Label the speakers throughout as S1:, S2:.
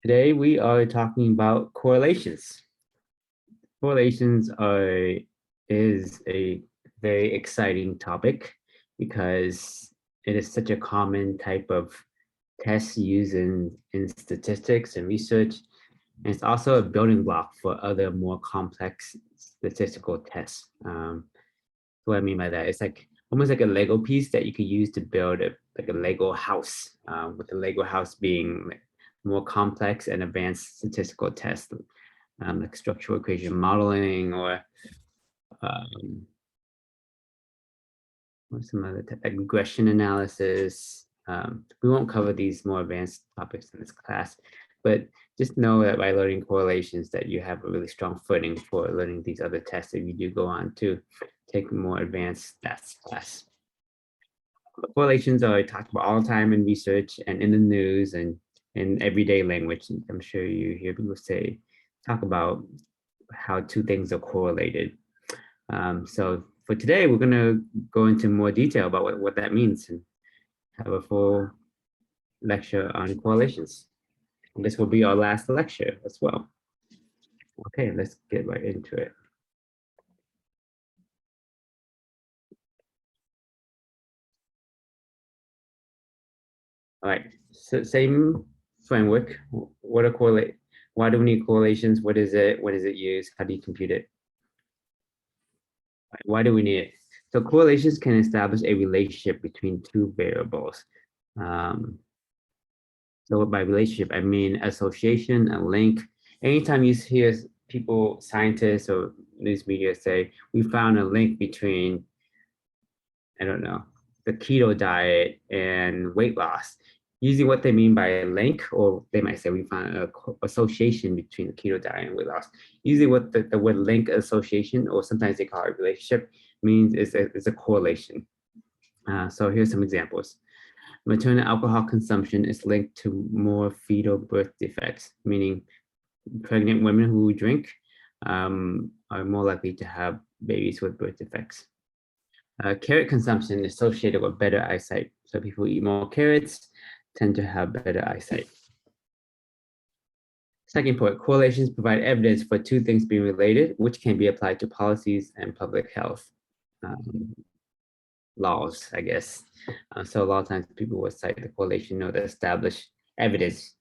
S1: Today we are talking about correlations. Correlations is a very exciting topic because it is such a common type of test used in statistics and research. And it's also a building block for other more complex statistical tests. What I mean by that, it's like almost like a Lego piece that you could use to build like a Lego house, with the Lego house being like more complex and advanced statistical tests, like structural equation modeling or um, some other like regression analysis. We won't cover these more advanced topics in this class, but just know that by learning correlations that you have a really strong footing for learning these other tests if you do go on to take a more advanced stats class. Correlations are talked about all the time in research and in the news and in everyday language. I'm sure you hear people talk about how two things are correlated. So for today, we're going to go into more detail about what that means and have a full lecture on correlations. And this will be our last lecture as well. Okay, let's get right into it. All right, so same framework. What are correlate? Why do we need correlations? What is it? What is it used? How do you compute it? Why do we need it? So correlations can establish a relationship between two variables. Um, so by relationship, I mean association, a link. Anytime you hear people, scientists or news media say, we found a link between, I don't know, the keto diet and weight loss. Usually what they mean by a link, or they might say we found an association between the keto diet and weight loss. Usually what the word link association, or sometimes they call it relationship, means is a correlation. So here's some examples. Maternal alcohol consumption is linked to more fetal birth defects, meaning pregnant women who drink are more likely to have babies with birth defects. Carrot consumption is associated with better eyesight. So people who eat more carrots tend to have better eyesight. Second point, correlations provide evidence for two things being related, which can be applied to policies and public health laws, I guess. So a lot of times people will cite the correlation or the established evidence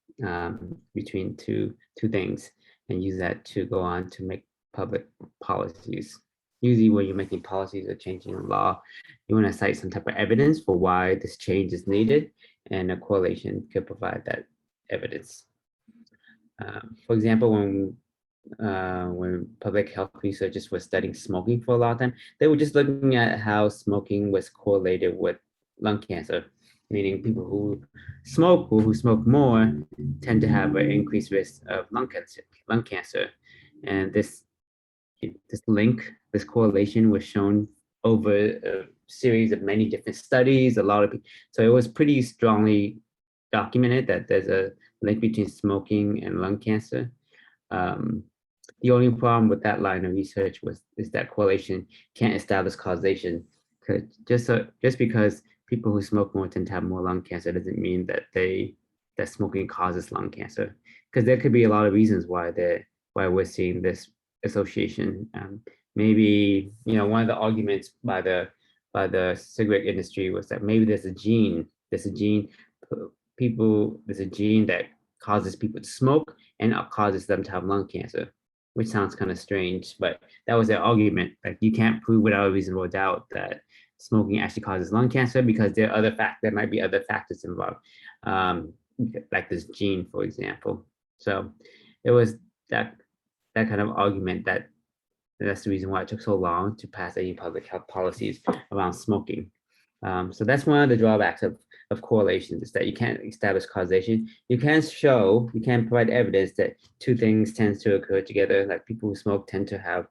S1: between two things and use that to go on to make public policies. Usually when you're making policies or changing a law, you want to cite some type of evidence for why this change is needed, and a correlation could provide that evidence. For example, when public health researchers were studying smoking for a long time, they were just looking at how smoking was correlated with lung cancer, meaning people who smoke or who smoke more tend to have an increased risk of lung cancer. And this link, this correlation was shown over a series of many different studies, a lot of people. So it was pretty strongly documented that there's a link between smoking and lung cancer. Um, the only problem with that line of research is that correlation can't establish causation. Just because people who smoke more tend to have more lung cancer doesn't mean that smoking causes lung cancer. Because there could be a lot of reasons why we're seeing this association. Maybe one of the arguments by the cigarette industry was that maybe there's a gene there's a gene that causes people to smoke and causes them to have lung cancer, which sounds kind of strange, but that was their argument. Like you can't prove without a reasonable doubt that smoking actually causes lung cancer because there might be other factors involved, um, like this gene, for example. So it was that kind of argument that's the reason why it took so long to pass any public health policies around smoking. So that's one of the drawbacks of correlations is that you can't establish causation. You can provide evidence that two things tend to occur together. Like people who smoke tend to have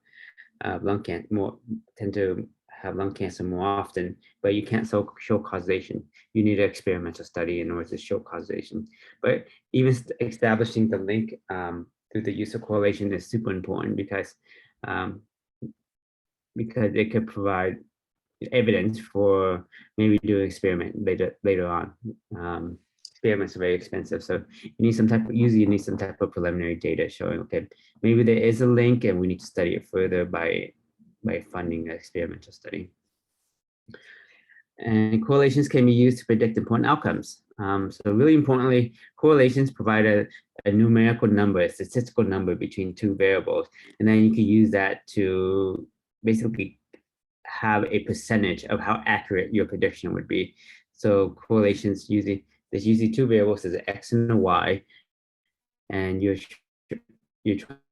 S1: tend to have lung cancer more often, but you can't show causation. You need an experimental study in order to show causation. But even establishing the link through the use of correlation is super important um, because it could provide evidence for maybe do an experiment later on. experiments are very expensive. So you need some type of, usually you need some type of preliminary data showing, okay, maybe there is a link and we need to study it further by funding an experimental study. And correlations can be used to predict important outcomes. So really importantly, correlations provide a numerical number, a statistical number between two variables. And then you can use that to basically have a percentage of how accurate your prediction would be. So correlations there's usually two variables, there's an X and a Y, and you're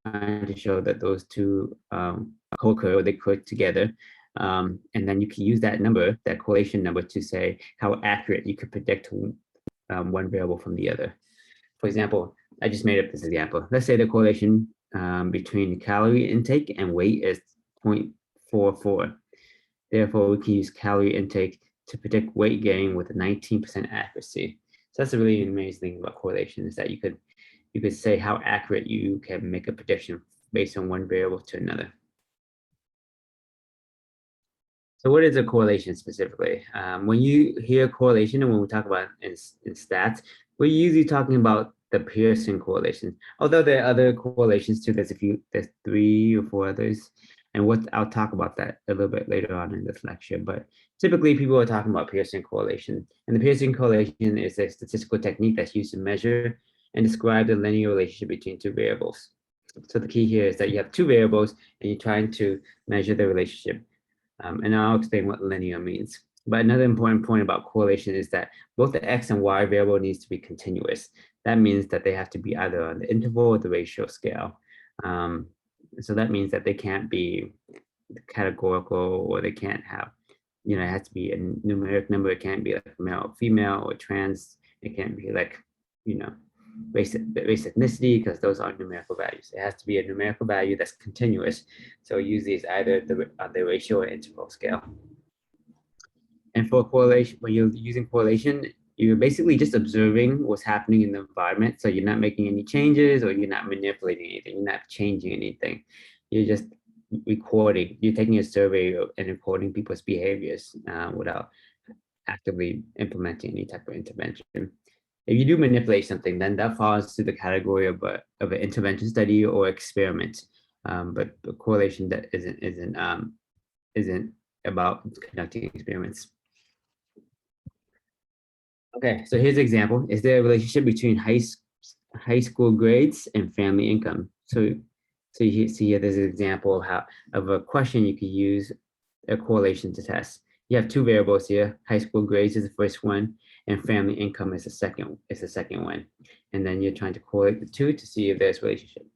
S1: trying to show that those two co-occur or they occur together. And then you can use that number, that correlation number, to say how accurate you could predict one variable from the other. For example, I just made up this example. Let's say the correlation between calorie intake and weight is 0.44. Therefore, we can use calorie intake to predict weight gain with a 19% accuracy. So that's a really amazing thing about correlation, is that you could say how accurate you can make a prediction based on one variable to another. So what is a correlation specifically? When you hear correlation and when we talk about in stats, we're usually talking about the Pearson correlation. Although there are other correlations too, there's 3 or 4 others. And I'll talk about that a little bit later on in this lecture. But typically people are talking about Pearson correlation. And the Pearson correlation is a statistical technique that's used to measure and describe the linear relationship between two variables. So the key here is that you have two variables and you're trying to measure the relationship. And I'll explain what linear means. But another important point about correlation is that both the X and Y variable needs to be continuous. That means that they have to be either on the interval or the ratio scale. So that means that they can't be categorical, or they can't have, it has to be a numeric number. It can't be like male or female or trans. It can't be like, race ethnicity, because those aren't numerical values. It has to be a numerical value that's continuous. So usually it's either the ratio or interval scale. And for correlation, when you're using correlation, you're basically just observing what's happening in the environment. So you're not making any changes, or you're not manipulating anything. You're not changing anything. You're just recording. You're taking a survey and recording people's behaviors without actively implementing any type of intervention. If you do manipulate something, then that falls to the category of an intervention study or experiment. But the correlation that isn't about conducting experiments. Okay, so here's an example. Is there a relationship between high school grades and family income? So you see here, there's an example of a question you could use a correlation to test. You have two variables here. High school grades is the first one, and family income is the second one. And then you're trying to correlate the two to see if there's a relationship.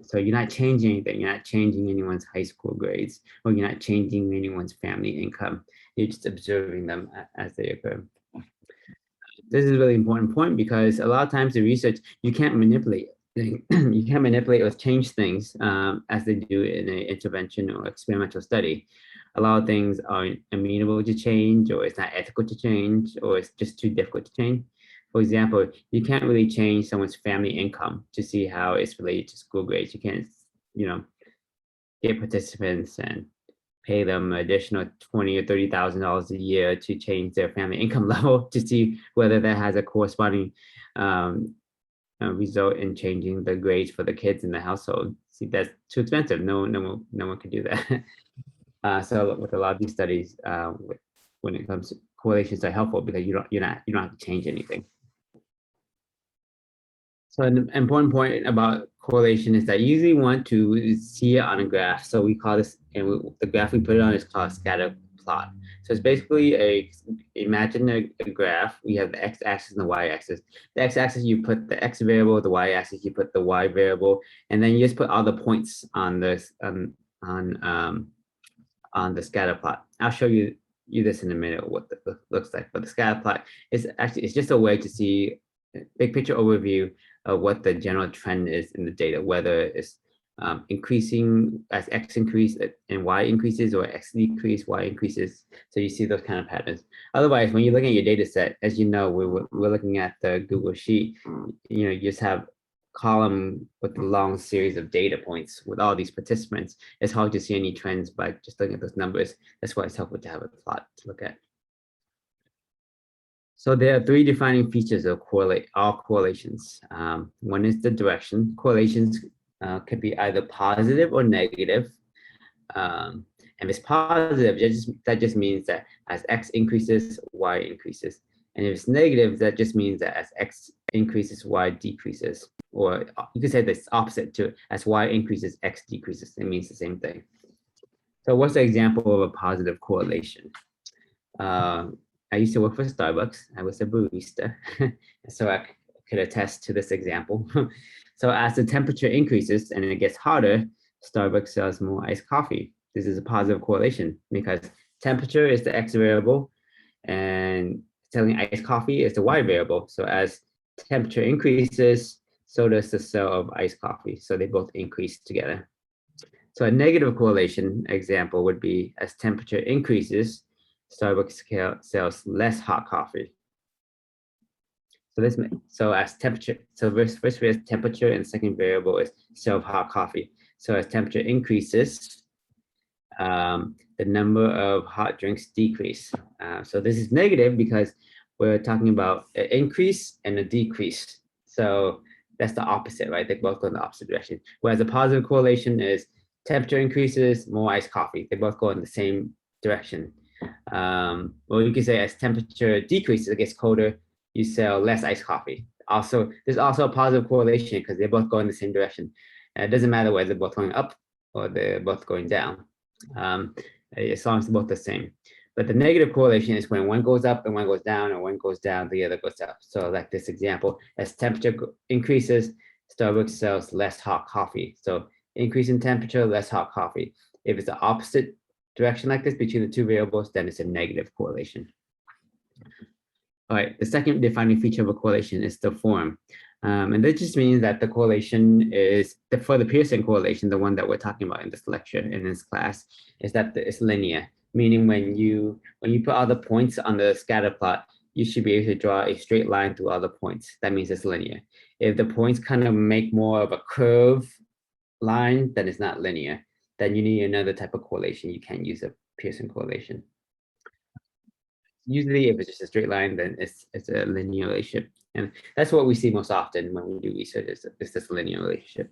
S1: So you're not changing anything. You're not changing anyone's high school grades, or you're not changing anyone's family income. You're just observing them as they occur. This is a really important point, because a lot of times in research, you can't manipulate. You can't manipulate or change things as they do in an intervention or experimental study. A lot of things are amenable to change, or it's not ethical to change, or it's just too difficult to change. For example, you can't really change someone's family income to see how it's related to school grades. You can't, get participants and pay them additional $20,000 or $30,000 a year to change their family income level to see whether that has a corresponding result in changing the grades for the kids in the household. See, that's too expensive. No one can do that. So with a lot of these studies, when it comes to correlations, are helpful because you don't have to change anything. So an important point about correlation is that you usually want to see it on a graph. So we call this, and the graph we put it on is called a scatter plot. So it's basically imagine a graph. We have the x-axis and the y-axis. The x-axis, you put the x variable, the y-axis, you put the y variable, and then you just put all the points on this on the scatter plot. I'll show you this in a minute, what it looks like. But the scatter plot is actually, it's just a way to see big picture overview of what the general trend is in the data, whether it's increasing as x increase and y increases, or x decrease, y increases. So you see those kind of patterns. Otherwise, when you're looking at your data set, as you know, we're looking at the Google Sheet, you just have column with a long series of data points with all these participants. It's hard to see any trends by just looking at those numbers. That's why it's helpful to have a plot to look at. So there are three defining features of all correlations. One is the direction. Correlations could be either positive or negative. And if it's positive, that just means that as x increases, y increases. And if it's negative, that just means that as x increases, y decreases. Or you could say this opposite too. As y increases, x decreases. It means the same thing. So what's the example of a positive correlation? I used to work for Starbucks. I was a barista, so I could attest to this example. So as the temperature increases and it gets hotter, Starbucks sells more iced coffee. This is a positive correlation because temperature is the x variable and selling iced coffee is the y variable. So as temperature increases, so does the sale of iced coffee. So they both increase together. So a negative correlation example would be as temperature increases, Starbucks sells less hot coffee. So as temperature, so first we have temperature and second variable is sale of hot coffee. So as temperature increases, the number of hot drinks decrease. So this is negative because we're talking about an increase and a decrease. So that's the opposite, right? They both go in the opposite direction. Whereas a positive correlation is temperature increases, more iced coffee. They both go in the same direction. Or you could say as temperature decreases, it gets colder, you sell less iced coffee. Also, there's also a positive correlation because they both go in the same direction. It doesn't matter whether they're both going up or they're both going down. As long as they're both the same. But the negative correlation is when one goes up and one goes down, or one goes down, the other goes up. So like this example, as temperature increases, Starbucks sells less hot coffee. So increase in temperature, less hot coffee. If it's the opposite direction like this between the two variables, then it's a negative correlation. All right, the second defining feature of a correlation is the form. And that just means that the correlation is, for the Pearson correlation, the one that we're talking about in this lecture, in this class, is that it's linear. Meaning when you put all the points on the scatter plot, you should be able to draw a straight line through all the points. That means it's linear. If the points kind of make more of a curve line, then it's not linear. Then you need another type of correlation. You can't use a Pearson correlation. Usually if it's just a straight line, then it's a linear relationship. And that's what we see most often when we do research is this linear relationship.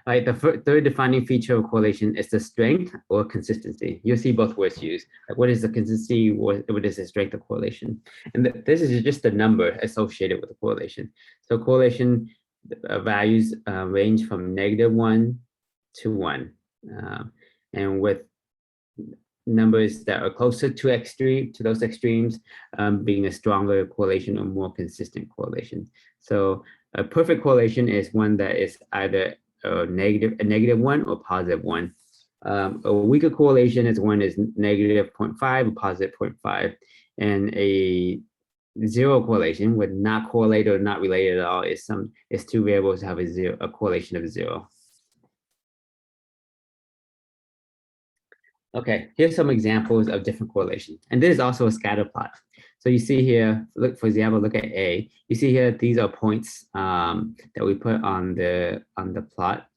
S1: All right, the third defining feature of correlation is the strength or consistency. You'll see both words used. Like what is the consistency, what is the strength of correlation? And this is just the number associated with the correlation. So correlation values range from -1 to 1. And with numbers that are closer to those extremes being a stronger correlation or more consistent correlation. So a perfect correlation is one that is either a -1 or +1. A weaker correlation is one is -0.5 or +0.5, and a zero correlation with not correlated or not related at all is two variables have a correlation of 0. Okay, here's some examples of different correlations. And this is also a scatter plot. So you see here, look, for example, look at A. You see here, these are points that we put on the plot.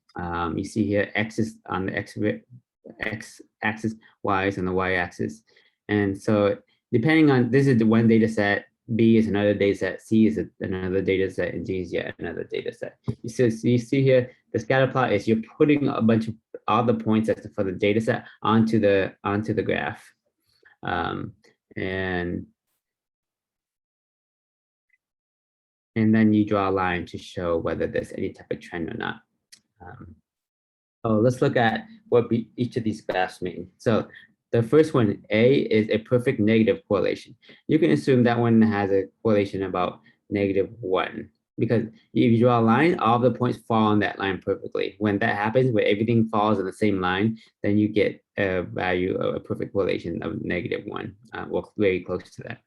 S1: You see here, X is on the X axis, Y is on the Y axis. And so depending on, this is the one data set, B is another data set, C is another data set, and D is yet another data set. You see here, the scatter plot is you're putting a bunch of all the points for the data set onto the graph. And then you draw a line to show whether there's any type of trend or not. So let's look at what each of these graphs mean. So the first one, A, is a perfect negative correlation. You can assume that one has a correlation about -1, because if you draw a line, all the points fall on that line perfectly. When that happens, where everything falls on the same line, then you get a value of a perfect correlation of -1, well, very close to that.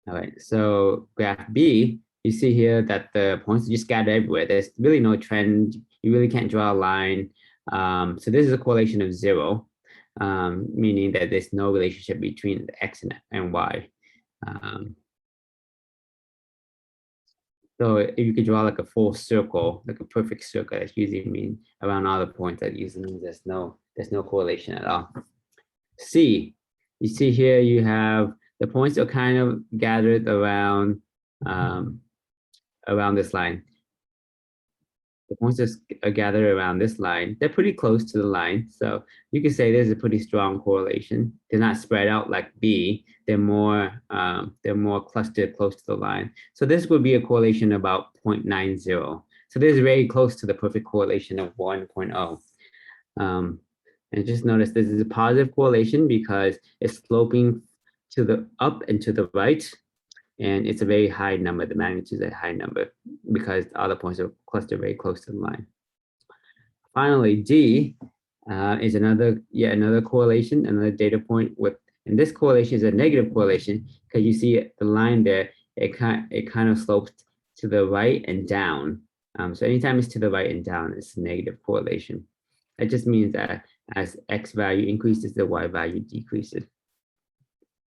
S1: All right, so graph B, you see here that the points just scattered everywhere. There's really no trend. You really can't draw a line. So this is a correlation of 0, meaning that there's no relationship between the X and Y. So if you could draw like a full circle, like a perfect circle, that's usually mean around all the points, that usually means there's no correlation at all. C, you see here, you have the points are kind of gathered around this line. The points are gathered around this line. They're pretty close to the line. So you can say there's a pretty strong correlation. They're not spread out like B. They're more clustered close to the line. So this would be a correlation about 0.90. So this is very close to the perfect correlation of 1.0. And just notice this is a positive correlation because it's sloping to the up and to the right. And it's a very high number. The magnitude is a high number because all the points are clustered very close to the line. Finally, D is another correlation, another data point with, and this correlation is a negative correlation because you see the line there, it kind of slopes to the right and down. So anytime it's to the right and down, it's a negative correlation. That just means that as X value increases, the Y value decreases.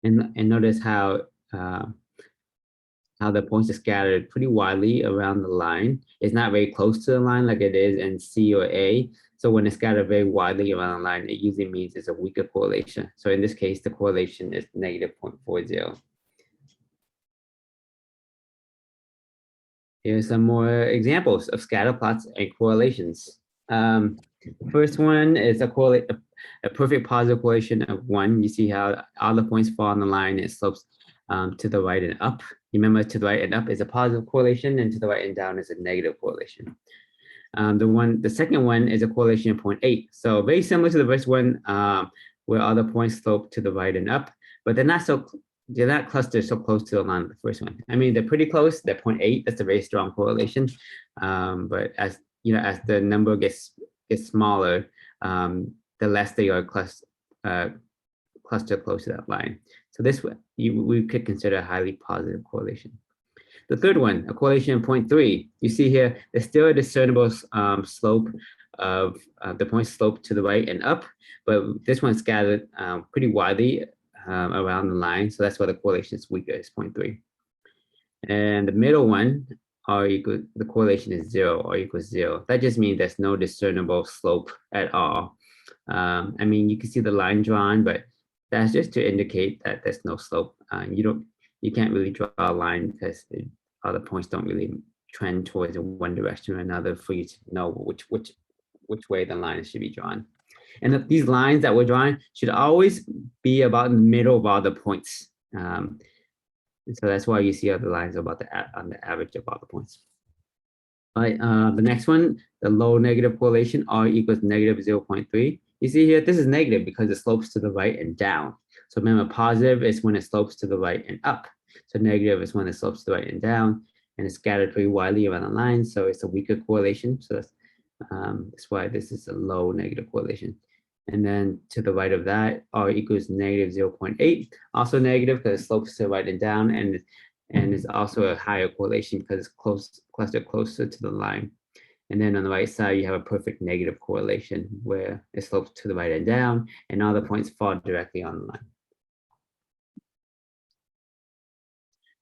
S1: And notice how the points are scattered pretty widely around the line. It's not very close to the line like it is in C or A. So when it's scattered very widely around the line, it usually means it's a weaker correlation. So in this case, the correlation is negative 0.40. Here's some more examples of scatter plots and correlations. First one is a perfect positive correlation of 1. You see how all the points fall on the line, it slopes to the right and up. Remember, to the right and up is a positive correlation, and to the right and down is a negative correlation. The second one is a correlation of 0.8. So very similar to the first one, where all the points slope to the right and up, but they're not clustered so close to the line of the first one. I mean, they're pretty close. They're 0.8. That's a very strong correlation. But as you know, as the number gets smaller, the less they are clustered close to that line. So this we could consider a highly positive correlation. The third one, a correlation of 0.3. You see here, there's still a discernible slope of the points slope to the right and up, but this one's scattered pretty widely around the line. So that's why the correlation is weaker, is 0.3. And the middle one, the correlation is 0 or equals 0. That just means there's no discernible slope at all. I mean, you can see the line drawn, but that's just to indicate that there's no slope. You can't really draw a line because all the points don't really trend towards one direction or another for you to know which way the line should be drawn. And these lines that we're drawing should always be about in the middle of all the points. So that's why you see other lines about on the average of all the points. All right, the next one, the low negative correlation, R equals negative 0.3. You see here, this is negative because it slopes to the right and down. So remember, positive is when it slopes to the right and up. So negative is when it slopes to the right and down, and it's scattered pretty widely around the line. So it's a weaker correlation. So that's why this is a low negative correlation. And then to the right of that, R equals negative 0.8, also negative because it slopes to the right and down, and it's also a higher correlation because it's clustered closer to the line. And then on the right side, you have a perfect negative correlation where it slopes to the right and down, and all the points fall directly on the line.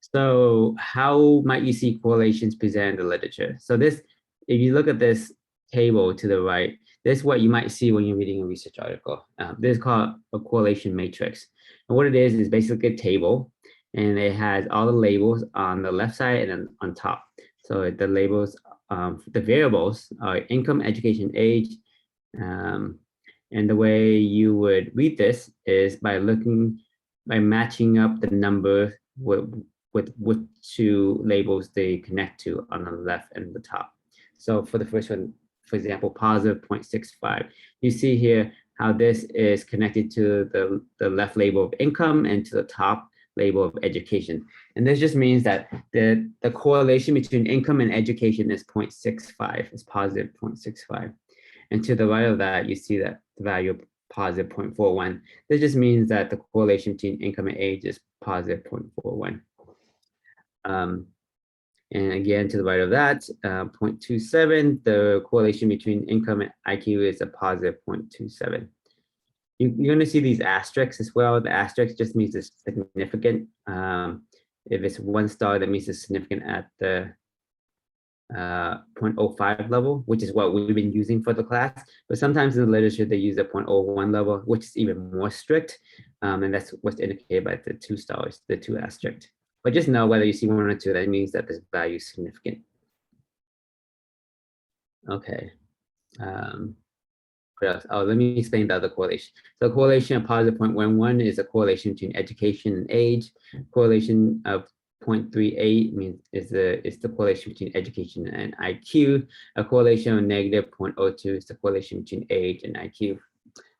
S1: So how might you see correlations presented in the literature? So if you look at this table to the right, this is what you might see when you're reading a research article. This is called a correlation matrix. And what it is basically a table, and it has all the labels on the left side and then on top. So the labels, the variables are income, education, age. And the way you would read this is by matching up the number with which two labels they connect to on the left and the top. So for the first one, for example, positive 0.65, you see here how this is connected to the left label of income and to the top label of education. And this just means that the correlation between income and education is 0.65, is positive 0.65. And to the right of that, you see that the value of positive 0.41. This just means that the correlation between income and age is positive 0.41. And again, to the right of that, 0.27, the correlation between income and IQ is a positive 0.27. You're going to see these asterisks as well. The asterisk just means it's significant. If it's 1 star, that means it's significant at the 0.05 level, which is what we've been using for the class. But sometimes in the literature, they use a 0.01 level, which is even more strict. And that's what's indicated by the 2 stars, the 2 asterisk. But just know whether you see 1 or 2, that means that this value is significant. Okay. What else? Oh, let me explain the other correlation. So correlation of positive 0.11 is a correlation between education and age. Correlation of 0.38 means is the correlation between education and IQ. A correlation of negative 0.02 is the correlation between age and IQ.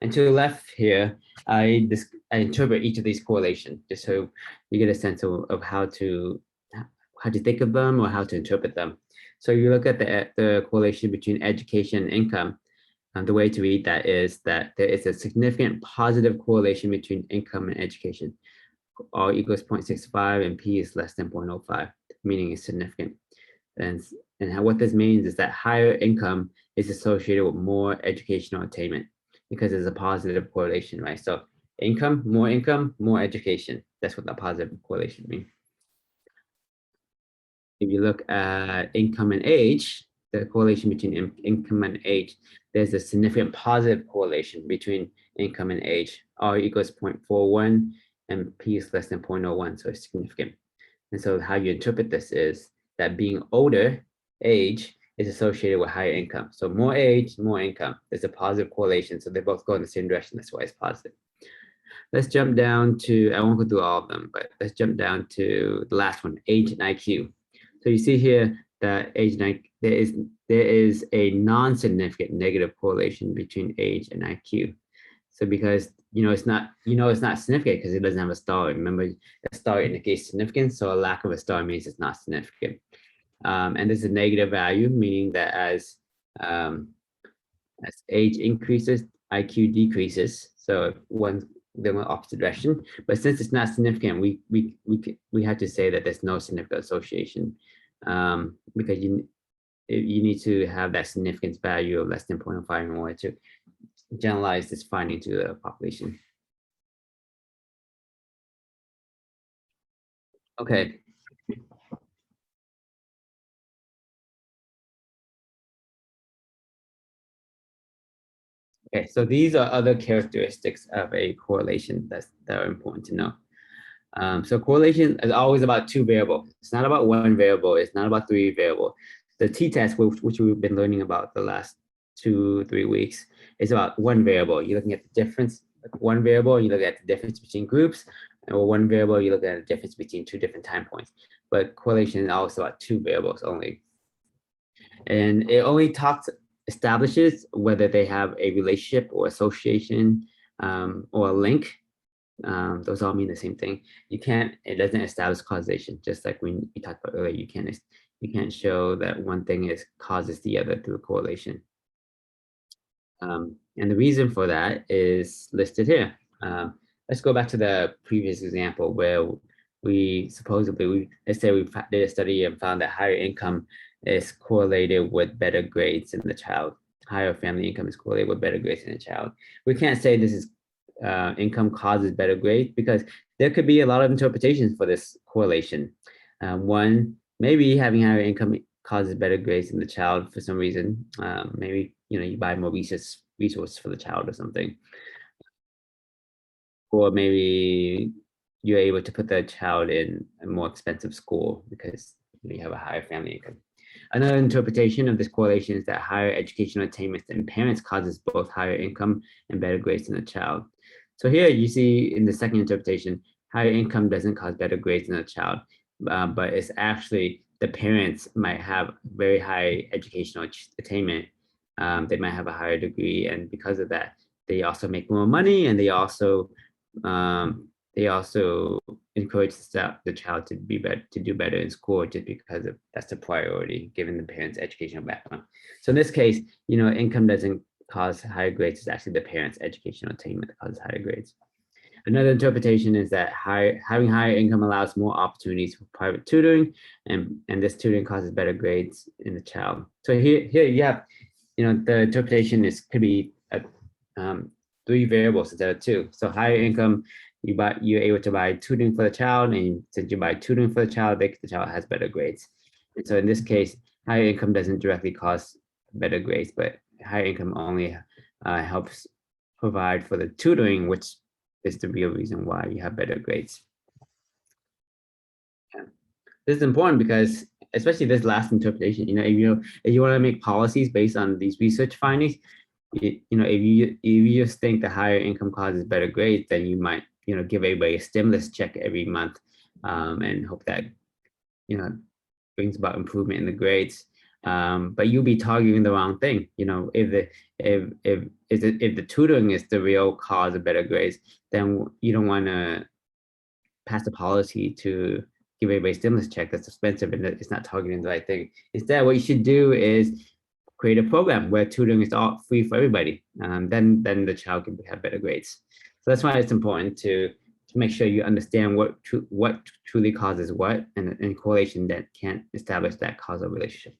S1: And to the left here, I interpret each of these correlations just so you get a sense of how to think of them or how to interpret them. So you look at the correlation between education and income. The way to read that is that there is a significant positive correlation between income and education. R equals 0.65 and P is less than 0.05, meaning it's significant. And what this means is that higher income is associated with more educational attainment because there's a positive correlation, right? So income, more education. That's what the positive correlation means. If you look at income and age, the correlation between income and age, there's a significant positive correlation between income and age. R equals 0.41 and P is less than 0.01, so it's significant. And so how you interpret this is that being older, age, is associated with higher income. So more age, more income. There's a positive correlation, so they both go in the same direction. That's why it's positive. Let's jump down to, I won't go through all of them, but let's jump down to the last one, age and IQ. So you see here that age and there is a non-significant negative correlation between age and IQ. So because it's not significant because it doesn't have a star. Remember, a star indicates significance, so a lack of a star means it's not significant. And there's a negative value, meaning that as age increases, IQ decreases. So they went opposite direction. But since it's not significant, we have to say that there's no significant association because you need to have that significance value of less than 0.05 in order to generalize this finding to the population. Okay. Okay, so these are other characteristics of a correlation that are important to know. So correlation is always about 2 variables. It's not about 1 variable. It's not about 3 variables. The t-test, which we've been learning about the last 2-3 weeks, is about 1 variable. You're looking at the difference, 1 variable, you look at the difference between groups, or 1 variable, you look at the difference between 2 different time points. But correlation is also about 2 variables only. And it only establishes whether they have a relationship or association or a link. Those all mean the same thing. It doesn't establish causation, just like when we talked about earlier, you can't show that one thing causes the other through a correlation. And the reason for that is listed here. Let's go back to the previous example where let's say we did a study and found that higher income is correlated with better grades in the child. Higher family income is correlated with better grades in the child. We can't say this is income causes better grades because there could be a lot of interpretations for this correlation. One, maybe having higher income causes better grades in the child for some reason. Maybe you buy more resources for the child or something, or maybe you're able to put the child in a more expensive school because you have a higher family income. Another interpretation of this correlation is that higher educational attainment in parents causes both higher income and better grades in the child. So here you see in the second interpretation, higher income doesn't cause better grades in a child, but it's actually the parents might have very high educational attainment. They might have a higher degree, and because of that, they also make more money, and they also encourage the child to do better in school just because that's the priority given the parents' educational background. So in this case, income doesn't cause higher grades. It's actually the parents' educational attainment that causes higher grades. Another interpretation is that having higher income allows more opportunities for private tutoring, and this tutoring causes better grades in the child. So here you have, the interpretation could be 3 variables instead of 2. So higher income, you're able to buy tutoring for the child, and since you buy tutoring for the child, the child has better grades. And so in this case, higher income doesn't directly cause better grades, but higher income only helps provide for the tutoring, which is the real reason why you have better grades. Yeah. This is important because, especially this last interpretation, if you want to make policies based on these research findings, if you just think the higher income causes better grades, then you might, give everybody a stimulus check every month, and hope that, brings about improvement in the grades. But you'll be targeting the wrong thing. If the tutoring is the real cause of better grades, then you don't want to pass a policy to give everybody a stimulus check that's expensive and it's not targeting the right thing. Instead, what you should do is create a program where tutoring is all free for everybody. Then the child can have better grades. So that's why it's important to make sure you understand what truly causes what, and correlation that can't establish that causal relationship.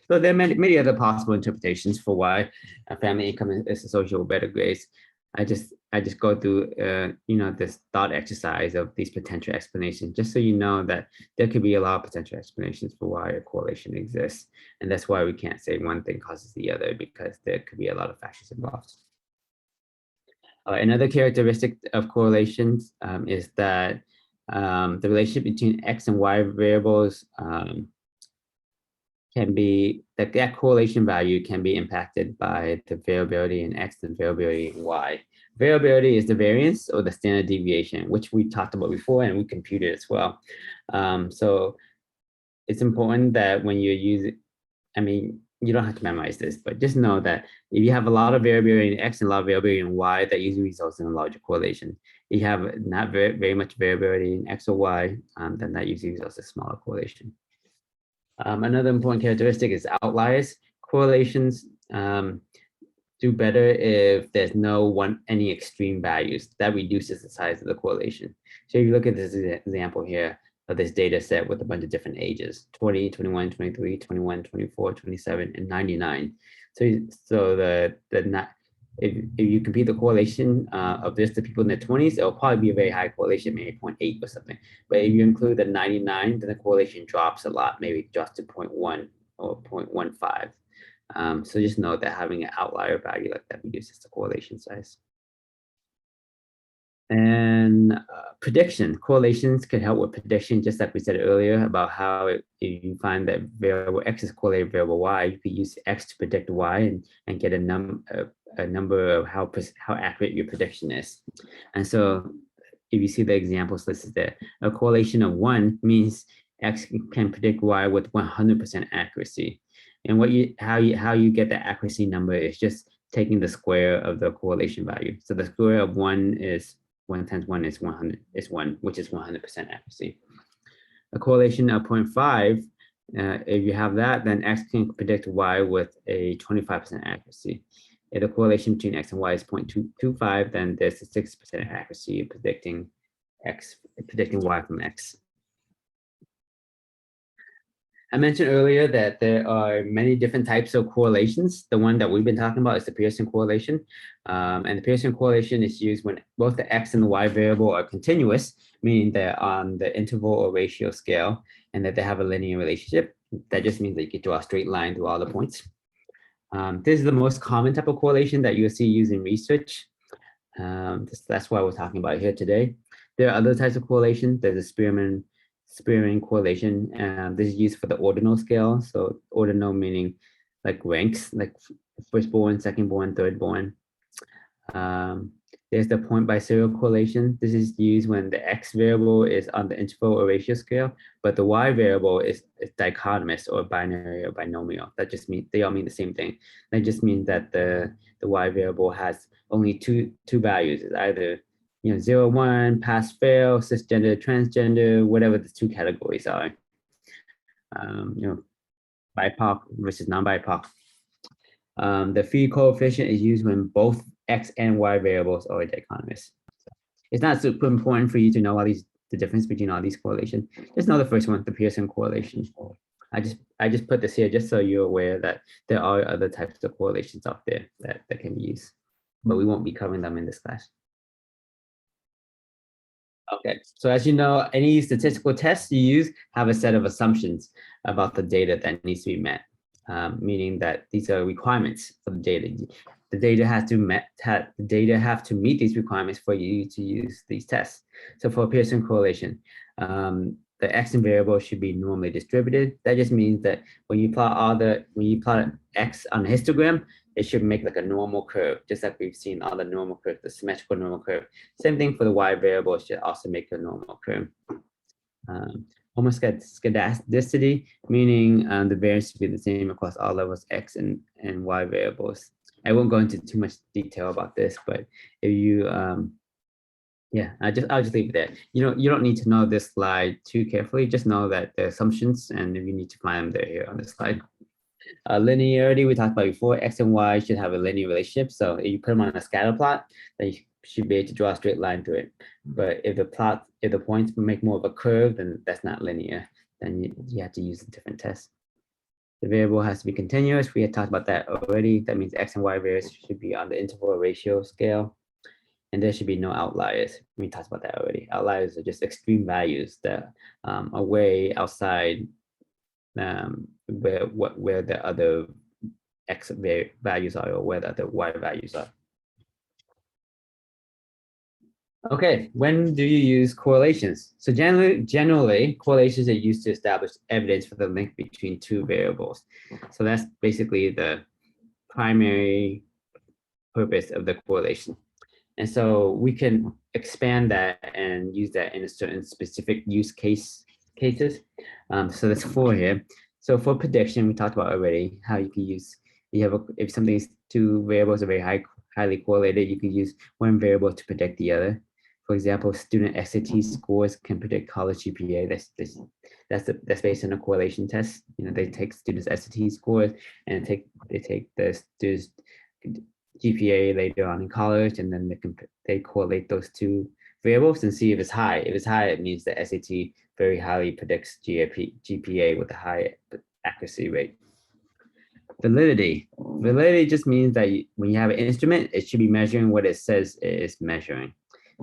S1: So there are many other possible interpretations for why a family income is associated with better grades. I just go through this thought exercise of these potential explanations, just so you know that there could be a lot of potential explanations for why a correlation exists, and that's why we can't say one thing causes the other, because there could be a lot of factors involved. Another characteristic of correlations is that the relationship between X and Y variables can be, that correlation value can be impacted by the variability in X and variability in Y. Variability is the variance or the standard deviation, which we talked about before and we computed as well. So it's important that when you're using, you don't have to memorize this, but just know that if you have a lot of variability in X and a lot of variability in Y, that usually results in a larger correlation. If you have not very much variability in X or Y, then that usually results in a smaller correlation. Another important characteristic is outliers. Correlations do better if there's any extreme values. That reduces the size of the correlation. So if you look at this example here of this data set with a bunch of different ages, 20, 21, 23, 21, 24, 27, and 99. So if you compute the correlation of this to people in their 20s, it'll probably be a very high correlation, maybe 0.8 or something. But if you include the 99, then the correlation drops a lot, maybe just to 0.1 or 0.15. So just know that having an outlier value like that reduces the correlation size. And prediction. Correlations can help with prediction, just like we said earlier about how if you find that variable X is correlated with variable Y, you could use X to predict Y and get a number of how accurate your prediction is. And so if you see the examples listed there, a correlation of 1 means X can predict Y with 100% accuracy. And how you get the accuracy number is just taking the square of the correlation value. So the square of 1 is 1 times 1 is 100, is 1, which is 100% accuracy. A correlation of 0.5, if you have that, then X can predict Y with a 25% accuracy. If the correlation between X and Y is 0.225, then there's a 6% accuracy of predicting Y from X. I mentioned earlier that there are many different types of correlations. The one that we've been talking about is the Pearson correlation. And the Pearson correlation is used when both the X and the Y variable are continuous, meaning they're on the interval or ratio scale, and that they have a linear relationship. That just means that you can draw a straight line through all the points. This is the most common type of correlation that you'll see used in research. That's why we're talking about it here today. There are other types of correlation. There's a Spearman correlation. This is used for the ordinal scale. So ordinal meaning like ranks, like firstborn, secondborn, thirdborn. There's the point biserial correlation. This is used when the X variable is on the interval or ratio scale, but the Y variable is dichotomous or binary or binomial. That just means they all mean the same thing. That just means that the Y variable has only two values. It's either 0, 1, pass, fail, cisgender, transgender, whatever the two categories are. BIPOC versus non-BIPOC. The phi coefficient is used when both X and Y variables are dichotomous. So it's not super important for you to know the difference between all these correlations. Just know the first one, the Pearson correlation. I just put this here just so you're aware that there are other types of correlations out there that can be used, but we won't be covering them in this class. Okay, so as you know, any statistical tests you use have a set of assumptions. about the data that needs to be met, meaning that these are requirements for the data. The data have to meet these requirements for you to use these tests. So for Pearson correlation, the X variable should be normally distributed. That just means that when you plot X on a histogram, it should make like a normal curve, just like we've seen on the normal curve, the symmetrical normal curve. Same thing for the Y variable, should also make a normal curve. Homoscedasticity, meaning the variance should be the same across all levels X and Y variables. I won't go into too much detail about this, but if you, yeah, I'll just leave it there. You don't need to know this slide too carefully. Just know that the assumptions, and if you need to find them, they're here on this slide. Linearity, we talked about before. X and Y should have a linear relationship. So if you put them on a scatter plot, then you should be able to draw a straight line through it. But if the points make more of a curve, then that's not linear. Then you have to use a different test. The variable has to be continuous. We had talked about that already. That means X and Y variance should be on the interval ratio scale. And there should be no outliers. We talked about that already. Outliers are just extreme values that are way outside where the other X values are, or where the other Y values are. Okay, when do you use correlations? So generally correlations are used to establish evidence for the link between two variables. So that's basically the primary purpose of the correlation. And so we can expand that and use that in a certain specific use cases. So that's 4 here. So for prediction, we talked about already how you can use, if something's two variables are very highly correlated, you can use one variable to predict the other. For example, student SAT scores can predict college GPA. That's based on a correlation test. They take students' SAT scores and they take the students' GPA later on in college, and then they correlate those two variables and see if it's high. If it's high, it means that SAT very highly predicts GPA with a high accuracy rate. Validity just means that when you have an instrument, it should be measuring what it says it is measuring.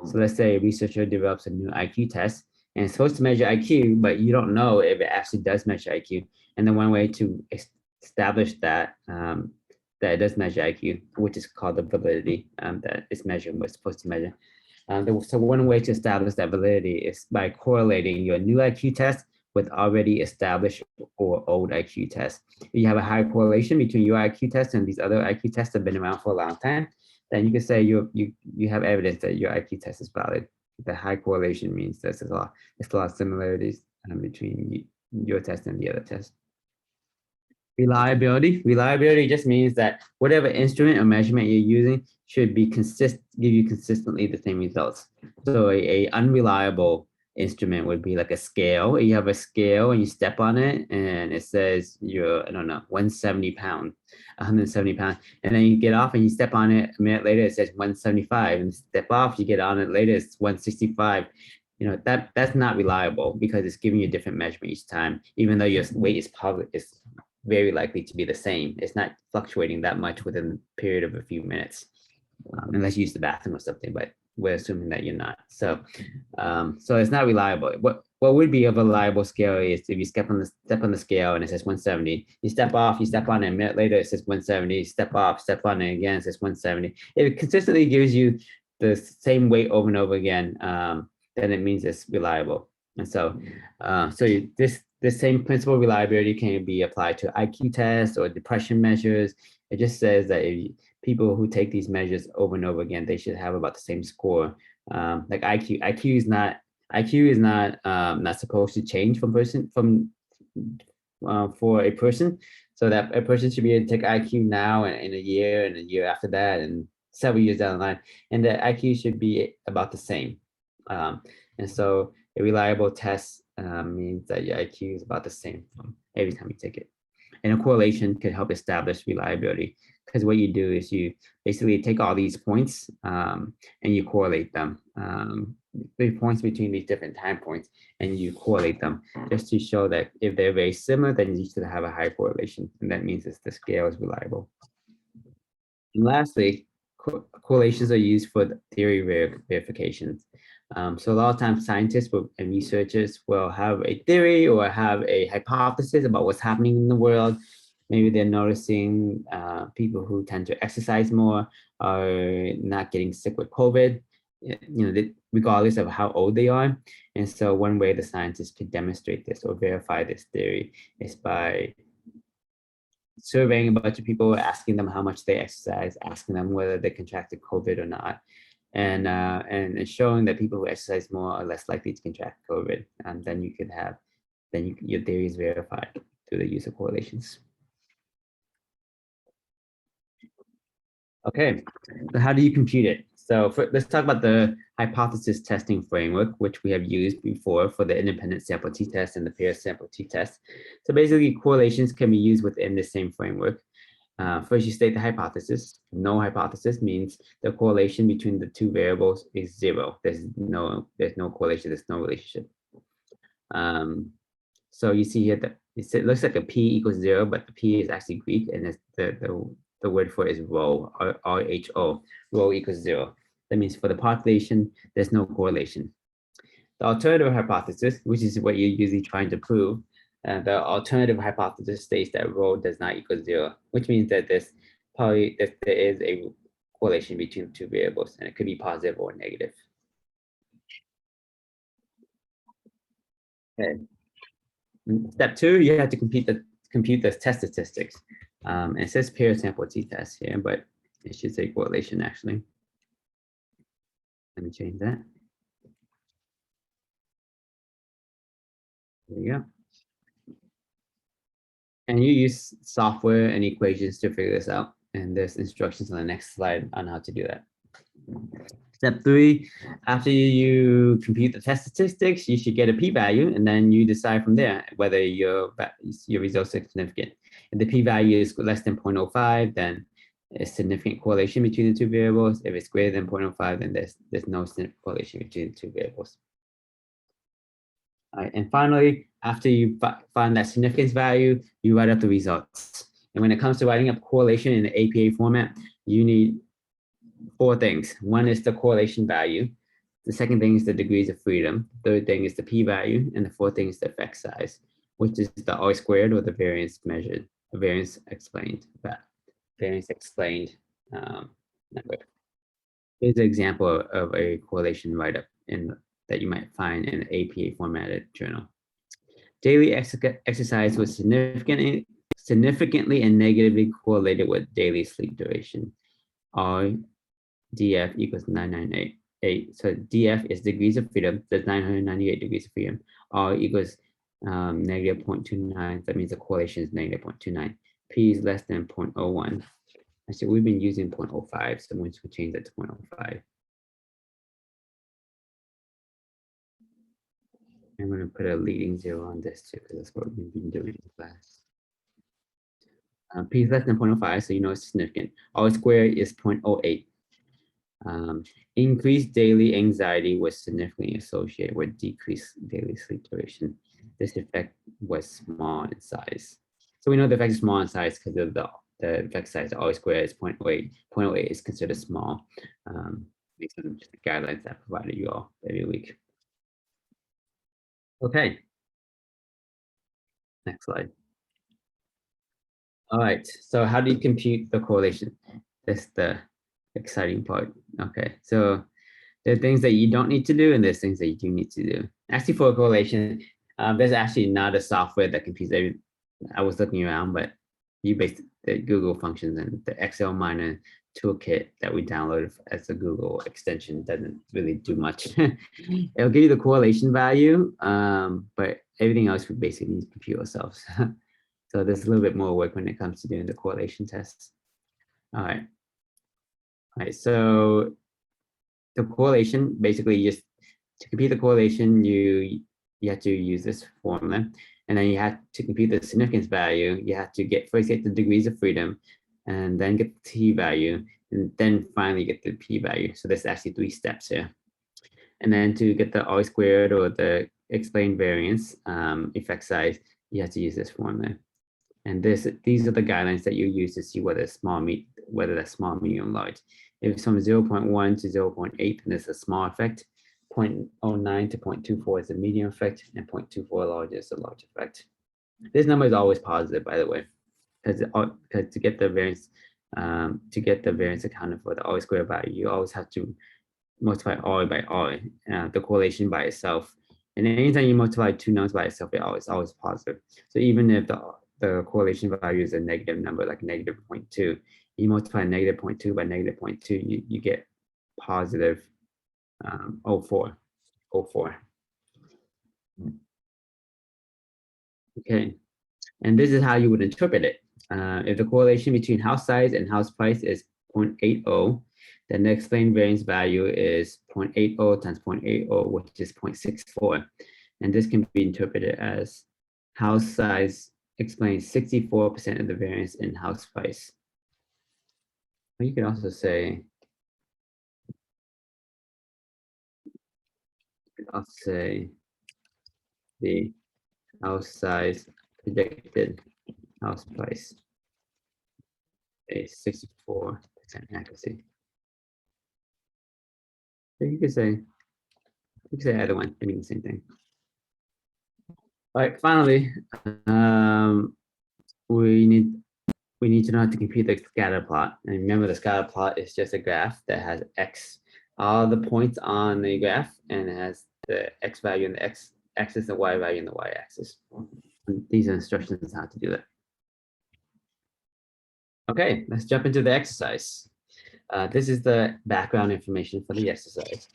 S1: So let's say a researcher develops a new IQ test, and it's supposed to measure IQ, but you don't know if it actually does measure IQ. And then one way to establish that that it does measure IQ, which is called the validity, that it's measuring what's supposed to measure. So one way to establish that validity is by correlating your new IQ test with already established or old IQ tests. If you have a high correlation between your IQ test and these other IQ tests that have been around for a long time, then you can say you have evidence that your IQ test is valid. The high correlation means there's a lot of similarities between your test and the other test. Reliability just means that whatever instrument or measurement you're using should be give you consistently the same results. So a unreliable instrument would be like a scale. You have a scale and you step on it and it says you're, 170 pounds, 170 pounds. And then you get off and you step on it, a minute later it says 175, and step off, you get on it later, it's 165. That's not reliable because it's giving you a different measurement each time, even though your weight is very likely to be the same. It's not fluctuating that much within a period of a few minutes, unless you use the bathroom or something, but we're assuming that you're not. So it's not reliable. What would be a reliable scale is if you step on the scale and it says 170, you step off, you step on it, a minute later it says 170, step off, step on it again, it says 170. If it consistently gives you the same weight over and over again, then it means it's reliable. And so this same principle of reliability can be applied to IQ tests or depression measures. It just says that people who take these measures over and over again, they should have about the same score. Like IQ is not supposed to change for a person. So that a person should be able to take IQ now and in a year after that and several years down the line, and the IQ should be about the same. And so a reliable test means that your IQ is about the same every time you take it. And a correlation can help establish reliability, because what you do is you basically take all these points and you correlate them. The points between these different time points, and you correlate them just to show that if they're very similar, then you should have a high correlation, and that means that the scale is reliable. And lastly, correlations are used for theory verifications. So a lot of times scientists and researchers will have a theory or have a hypothesis about what's happening in the world. Maybe they're noticing people who tend to exercise more are not getting sick with COVID, regardless of how old they are. And so one way the scientists could demonstrate this or verify this theory is by surveying a bunch of people, asking them how much they exercise, asking them whether they contracted COVID or not, and showing that people who exercise more are less likely to contract COVID. Then you could have, your theory is verified through the use of correlations. Okay, so how do you compute it? So let's talk about the hypothesis testing framework, which we have used before for the independent sample t-test and the pair sample t-test. So basically correlations can be used within the same framework. First, you state the hypothesis. No hypothesis means the correlation between the two variables is zero. There's no correlation, there's no relationship. So you see here that it looks like a p equals 0, but the p is actually Greek, and it's the word for it is rho, R-H-O, rho equals 0. That means for the population, there's no correlation. The alternative hypothesis, which is what you're usually trying to prove, the alternative hypothesis states that rho does not equal 0, which means that there is a correlation between the two variables, and it could be positive or negative. Okay. Step 2, you have to compute the test statistics. It says pair sample t-test here, but it should say correlation actually. Let me change that. There you go. And you use software and equations to figure this out. And there's instructions on the next slide on how to do that. Step 3, after you compute the test statistics, you should get a p-value, and then you decide from there whether your results are significant. If the p-value is less than 0.05, then a significant correlation between the two variables. If it's greater than 0.05, then there's no significant correlation between the two variables. All right, and finally, after you find that significance value, you write up the results. And when it comes to writing up correlation in the APA format, you need 4 things. One is the correlation value. The second thing is the degrees of freedom. Third thing is the p-value. And the fourth thing is the effect size, which is the R squared or the variance measured, the variance explained, number. Here's an example of a correlation write-up that you might find in an APA formatted journal. Daily exercise was significantly and negatively correlated with daily sleep duration. DF equals 998. So DF is degrees of freedom. That's 998 degrees of freedom. R equals negative 0.29. That means the correlation is negative 0.29. P is less than 0.01. Actually, we've been using 0.05, so I'm going to change that to 0.05. I'm going to put a leading 0 on this too, because that's what we've been doing in class. P is less than 0.05, so you know it's significant. R squared is 0.08. Increased daily anxiety was significantly associated with decreased daily sleep duration. This effect was small in size. So we know the effect is small in size because of the effect size. R squared is 0.08. 0.08 is considered small. Based on the guidelines that I provided you all every week. Okay. Next slide. All right. So how do you compute the correlation? That's the exciting part. Okay. So there are things that you don't need to do, and there's things that you do need to do. Actually, for a correlation, there's actually not a software that computes every. I was looking around, but you based the Google functions and the Excel Miner toolkit that we downloaded as a Google extension doesn't really do much. It'll give you the correlation value, but everything else we basically need to compute ourselves. So there's a little bit more work when it comes to doing the correlation tests. All right. All right. So the correlation, basically just to compute the correlation, you have to use this formula, and then you have to compute the significance value. You have to first get the degrees of freedom, and then get the t-value, and then finally get the p-value. So there's actually 3 steps here. And then to get the R squared or the explained variance effect size, you have to use this formula. And these are the guidelines that you use to see whether that's small, medium, large. If it's from 0.1 to 0.8, then it's a small effect. 0.09 to 0.24 is the medium effect, and 0.24 large is the large effect. This number is always positive, by the way, because to get the variance accounted for the R square value, you always have to multiply R by R, the correlation by itself. And anytime you multiply two numbers by itself, it's always positive. So even if the correlation value is a negative number, like negative 0.2, you multiply negative 0.2 by negative 0.2, you get positive 0.4. Okay, and this is how you would interpret it. If the correlation between house size and house price is 0.80, then the explained variance value is 0.80 times 0.80, which is 0.64. And this can be interpreted as house size explains 64% of the variance in house price. Or you could also say, the house size predicted house price a 64% accuracy. So you could say either one, they mean the same thing. All right, finally, we need to know how to compute the scatter plot. And remember, the scatter plot is just a graph that has x, all the points on the graph, and it has the x value in the x-axis, the y value in the y-axis. These are instructions on how to do that. Okay, let's jump into the exercise. This is the background information for the exercise.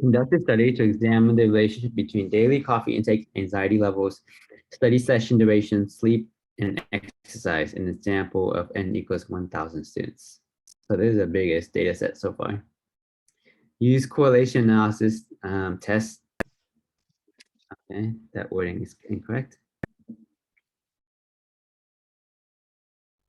S1: Conduct a study to examine the relationship between daily coffee intake, anxiety levels, study session duration, sleep, and exercise in an sample of n equals 1,000 students. So this is the biggest data set so far. Use correlation analysis test. Okay, that wording is incorrect.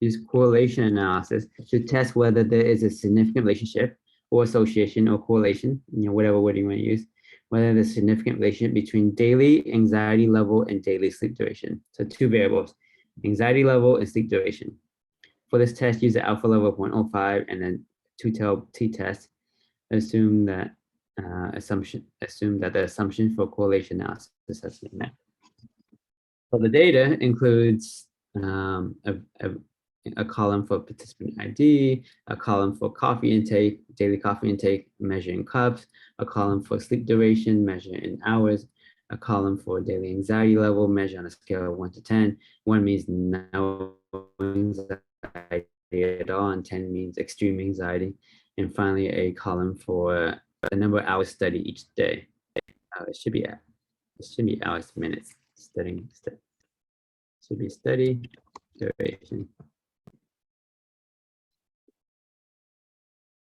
S1: Use correlation analysis to test whether there is a significant relationship or association or correlation, whatever wording you want to use, whether there's a significant relationship between daily anxiety level and daily sleep duration. So two variables, anxiety level and sleep duration. For this test, use the alpha level of 0.05 and then two-tailed t-test. Assume that the assumption for correlation analysis has been met. So the data includes a column for participant ID, a column for coffee intake, daily coffee intake, measured in cups, a column for sleep duration, measured in hours, a column for daily anxiety level, measured on a scale of 1 to 10. 1 means no anxiety at all, and 10 means extreme anxiety. And finally, a column for the number of hours studied each day. It should be hours, minutes, studying. Should be study duration.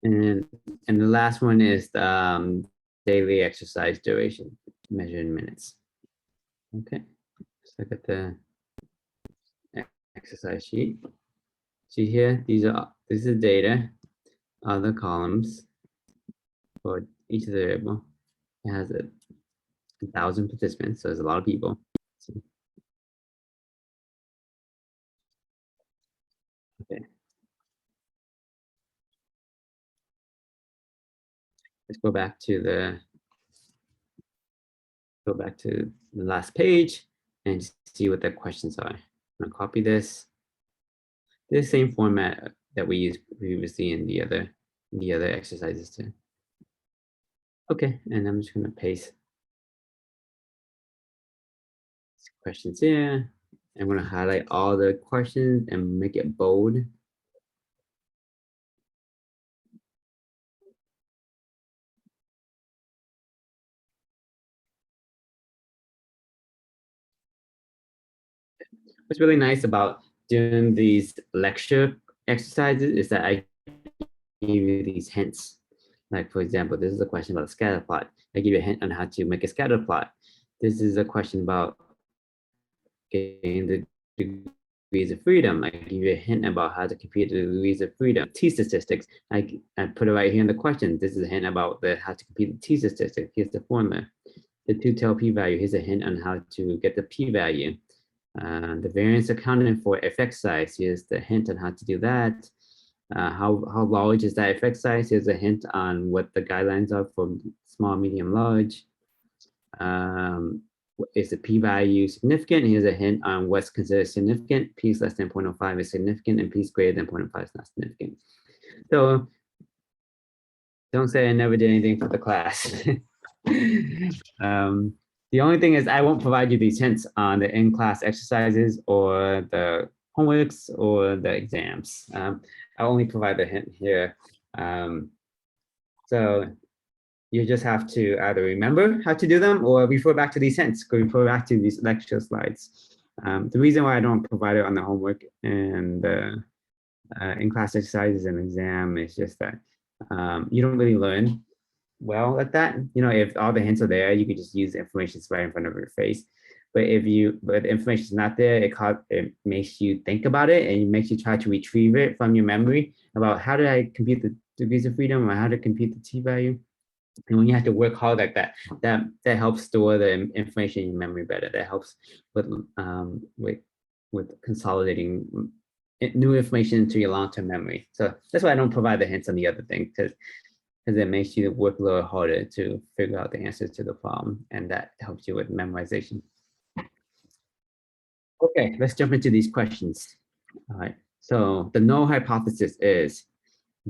S1: And the last one is the daily exercise duration, measured in minutes. Okay, let's look at the exercise sheet. See here, this is data, other columns for each of the variable. It has 1,000 participants, so there's a lot of people. Okay. Let's go back to the last page and see what the questions are. I'm gonna copy this. The same format that we used previously in the other exercises too. Okay, and I'm just gonna paste questions here. I'm gonna highlight all the questions and make it bold. What's really nice about doing these lecture exercises is that I give you these hints. Like for example, this is a question about a scatter plot. I give you a hint on how to make a scatter plot. This is a question about getting the degrees of freedom. I give you a hint about how to compute the degrees of freedom. T-statistics, I put it right here in the question. This is a hint about how to compute the T-statistic. Here's the formula. The two-tailed p-value, here's a hint on how to get the p-value. The variance accounted for effect size, here's the hint on how to do that. How large is that effect size? Here's a hint on what the guidelines are for small, medium, large. Is the p-value significant? Here's a hint on what's considered significant. P is less than 0.05 is significant, and p is greater than 0.05 is not significant. So don't say I never did anything for the class. The only thing is I won't provide you these hints on the in-class exercises or the homeworks or the exams. I only provide the hint here. So you just have to either remember how to do them or refer back to these hints, go refer back to these lecture slides. The reason why I don't provide it on the homework and the in-class exercises and exam is just that you don't really learn well at that. You know, if all the hints are there, you could just use the information right in front of your face. But if the information is not there, it makes you think about it and it makes you try to retrieve it from your memory about how did I compute the degrees of freedom or how to compute the t-value. And when you have to work hard like that, that helps store the information in your memory better. That helps with consolidating new information into your long-term memory. So that's why I don't provide the hints on the other thing, because it makes you work a little harder to figure out the answers to the problem, and that helps you with memorization. Okay, let's jump into these questions. All right, so the null hypothesis is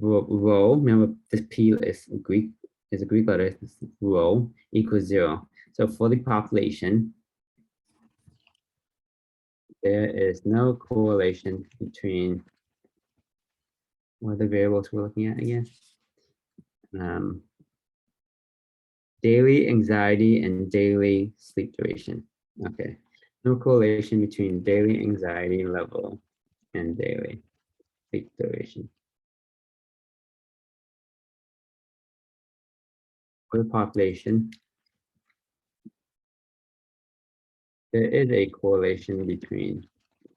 S1: rho, remember this P is a Greek letter, rho equals 0. So for the population, there is no correlation between what are the variables we're looking at again? Daily anxiety and daily sleep duration. Okay, no correlation between daily anxiety level and daily sleep duration. For the population, there is a correlation between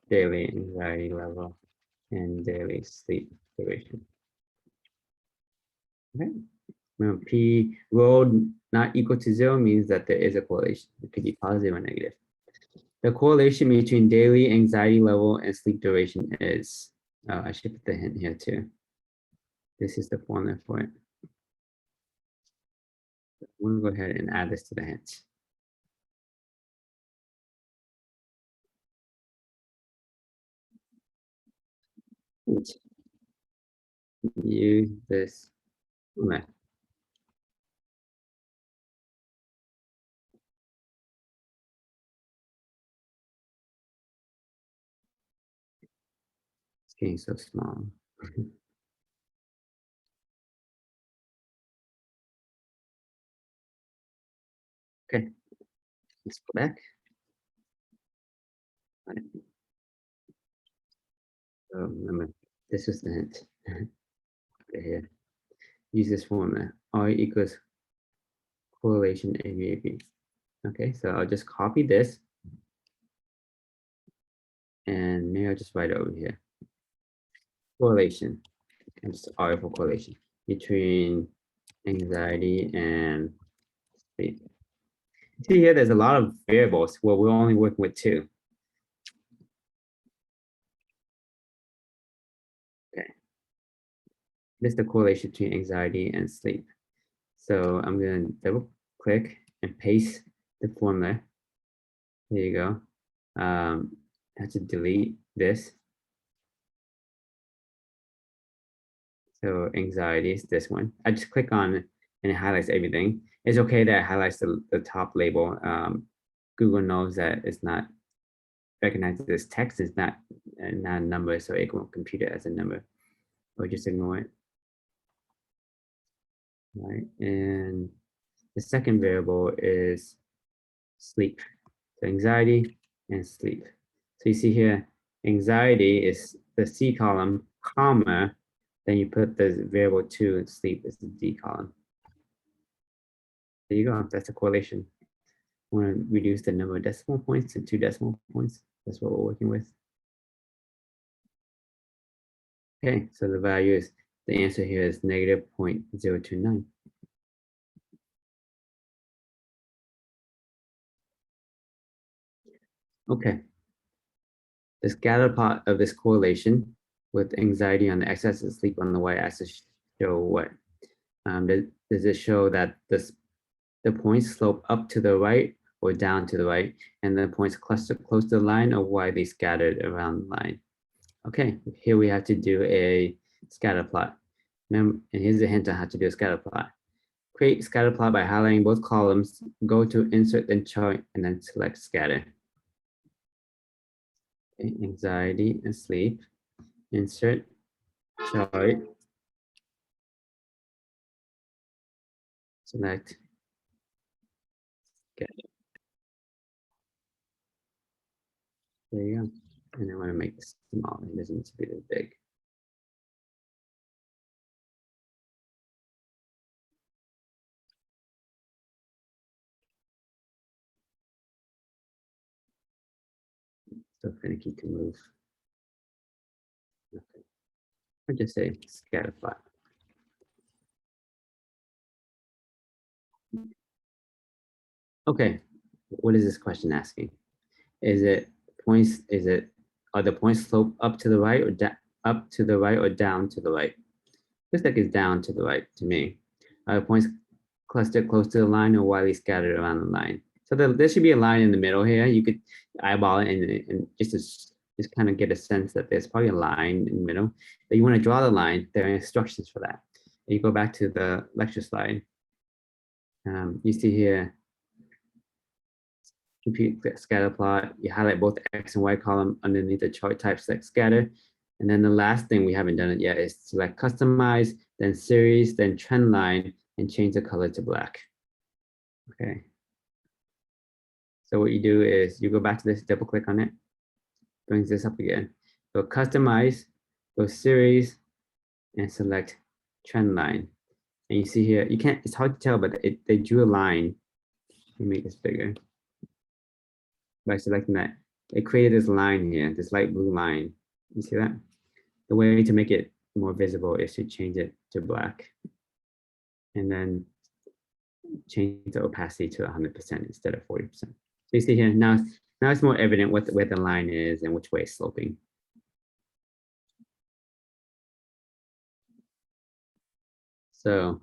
S1: daily anxiety level and daily sleep duration. Okay. Remember, P rho not equal to 0 means that there is a correlation. It could be positive or negative. The correlation between daily anxiety level and sleep duration is, I should put the hint here too. This is the formula for it. I'm going to go ahead and add this to the hints. Use this formula. It's getting so small. Okay, let's go back. All right. So remember, this is the hint. Okay, here. Use this formula. R equals correlation ABAB. Okay, so I'll just copy this. And maybe I'll just write it over here. Correlation. And just R for correlation between anxiety and sleep. See here, there's a lot of variables where we're only working with 2. Okay. This is the correlation between anxiety and sleep. So I'm going to double click and paste the formula. There you go. I have to delete this. So anxiety is this one. I just click on it and it highlights everything. It's okay that it highlights the top label. Google knows that it's not recognized as text, is not a number, so it won't compute it as a number. Or just ignore it. All right, and the second variable is sleep. So anxiety and sleep. So you see here, anxiety is the C column, comma, then you put the variable 2 and sleep is the D column. There you go, that's a correlation. We want to reduce the number of decimal points to 2 decimal points. That's what we're working with. Okay, so the value is, the answer here is negative 0.029. Okay. The scatter plot of this correlation with anxiety on the x-axis, sleep on the y-axis show what? Does it show that the points slope up to the right or down to the right, and the points cluster close to the line, or widely scattered around the line? Okay, here we have to do a scatter plot. Remember, and here's a hint on how to do a scatter plot. Create scatter plot by highlighting both columns, go to insert then chart, and then select scatter. Okay, anxiety and sleep, insert, chart, select scatter. There you go. And I want to make this small. It doesn't need to be this big. So finicky to move. Okay. I'll just say scatter plot. Okay, what is this question asking? Is it points? Are the points slope up to the right or up to the right or down to the right? Looks like it's down to the right to me. Are the points clustered close to the line or widely scattered around the line? So there should be a line in the middle here. You could eyeball it and just kind of get a sense that there's probably a line in the middle. But you want to draw the line. There are instructions for that. And you go back to the lecture slide. You see here, compute scatter plot. You highlight both X and Y column underneath the chart type, select scatter. And then the last thing we haven't done it yet is select customize, then series, then trend line, and change the color to black. Okay. So what you do is you go back to this, double click on it, brings this up again. Go customize, go series, and select trend line. And you see here, you can't, it's hard to tell, but they drew a line. Let me make this bigger. By selecting that, it created this line here, this light blue line. You see that? The way to make it more visible is to change it to black. And then change the opacity to 100% instead of 40%. So you see here, now it's more evident where the line is and which way it's sloping. So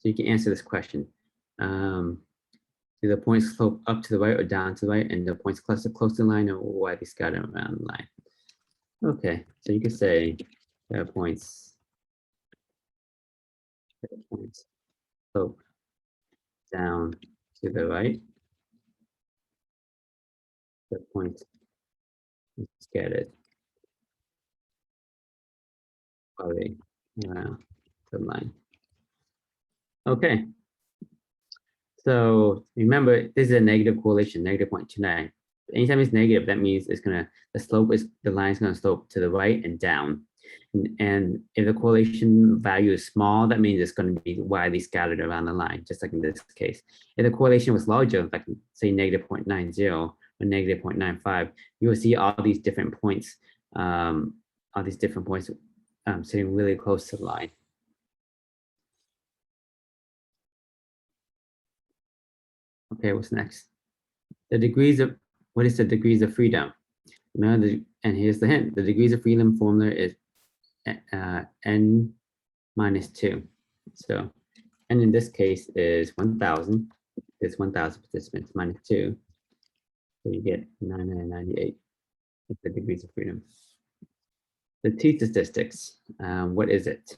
S1: you can answer this question. Do the points slope up to the right or down to the right, and the points cluster close to the line, or widely scattered around the line? Okay, so you could say there are points slope down to the right, the point scattered probably around the line. Okay. So remember, this is a negative correlation, negative 0.29. Anytime it's negative, that means the line is gonna slope to the right and down. And if the correlation value is small, that means it's gonna be widely scattered around the line, just like in this case. If the correlation was larger, like say negative 0.90 or negative 0.95, you will see all these different points, sitting really close to the line. Okay, what's next? What is the degrees of freedom? Remember, and here's the hint, the degrees of freedom formula is n minus 2. So n in this case is 1,000. It's 1,000 participants minus 2. So you get 998. That's the degrees of freedom. The t-statistics, what is it?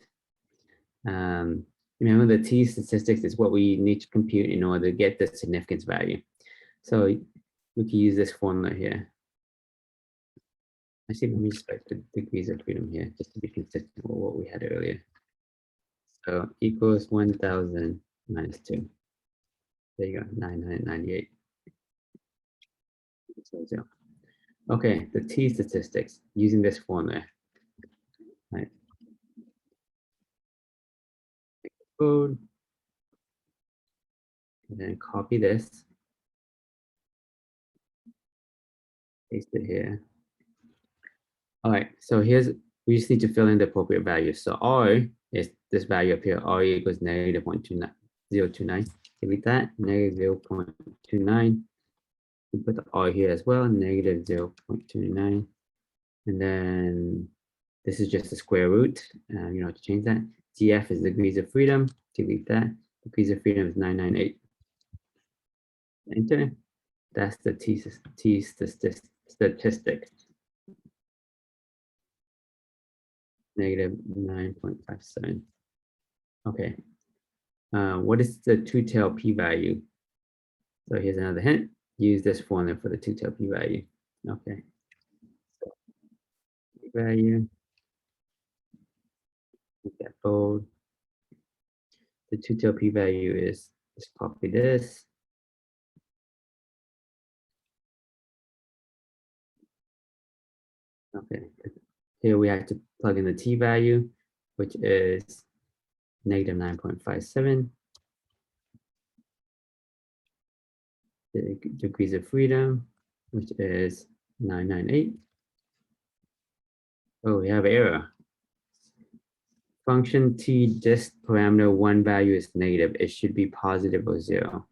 S1: Remember, the t-statistics is what we need to compute in order to get the significance value. So we can use this formula here. Actually, let me just write the degrees of freedom here, just to be consistent with what we had earlier. So equals 1,000 minus 2. There you go, 998. So, okay, the t-statistics using this formula. Right. Code. And then copy this. Paste it here. All right, so we just need to fill in the appropriate values. So R is this value up here, R equals negative 0.029. Delete that, negative 0.29. We put the R here as well, negative 0.29. And then This is just the square root. You don't have to change that. DF is degrees of freedom. Delete that. Degrees of freedom is 998. Enter. That's the T statistic. Negative 9.57. Okay. What is the two-tail p-value? So here's another hint. Use this formula for the two-tail p-value. Okay. P-value. Make that bold. The two-tail p-value is, just copy this. Okay. Here we have to plug in the t-value, which is negative 9.57. The degrees of freedom, which is 998. Oh, we have error. Function t dist parameter one value is negative. It should be positive or 0.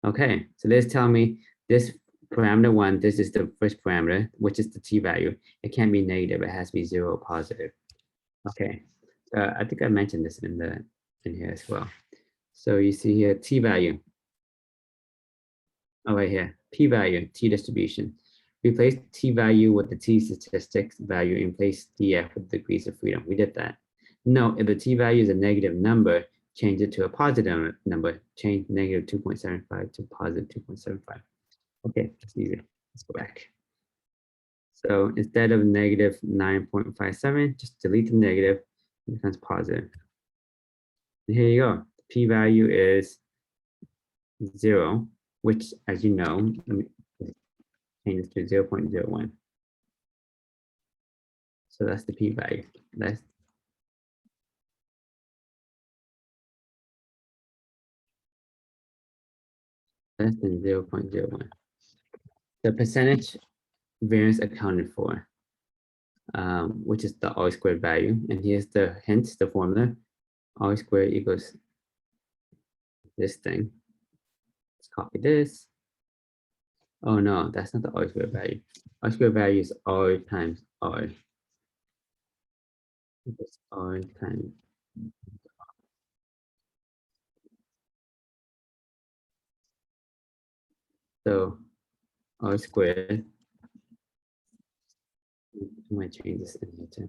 S1: Okay, so let's tell me this parameter 1, this is the first parameter, which is the t value. It can't be negative. It has to be 0 or positive. Okay, I think I mentioned this in here as well. So you see here t value. Oh, right here, p-value, t-distribution. Replace t-value with the t-statistics value and replace df with degrees of freedom. We did that. No, if the t-value is a negative number, change it to a positive number. Change negative 2.75 to positive 2.75. Okay, that's easy. Let's go back. So instead of negative 9.57, just delete the negative. It becomes positive. And here you go. The p-value is 0, which, as you know, let me change this to 0.01. So that's the p-value. That's less than 0.01. The percentage variance accounted for, which is the R squared value. And here's the hint, the formula. R squared equals this thing. Let's copy this. Oh no, that's not the R squared value. R squared value is R times R. It's R times. So R squared. I might change this in here too.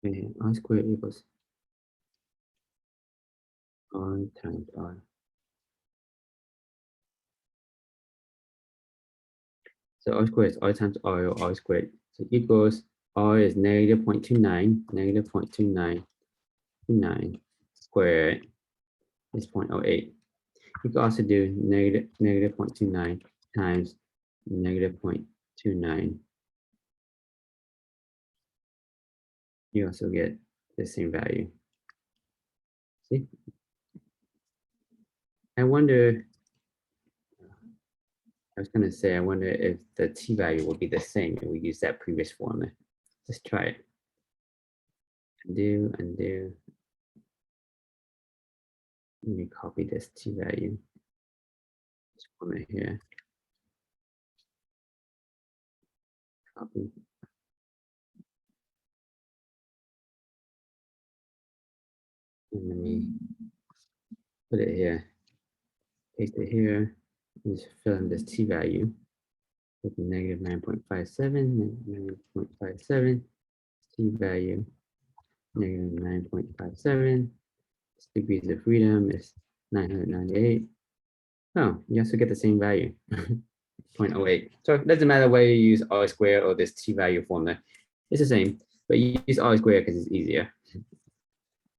S1: Okay, R squared equals R times R. So R squared is R times R or R squared. So equals R is negative 0.29, negative 0.29 squared is 0.08. You can also do negative 0.29 times negative 0.29. You also get the same value. See? I wonder, I was gonna say, I wonder if the t value will be the same if we use that previous formula. Let's try it. Undo. Let me copy this t value. This formula here. Copy. And let me put it here. Paste it here. Just fill in this t value with negative 9.57, 9.57. T value negative 9.57. Degrees of freedom is 998. Oh, you also get the same value, 0.08. So it doesn't matter whether you use R squared or this t value formula. It's the same, but you use R squared because it's easier.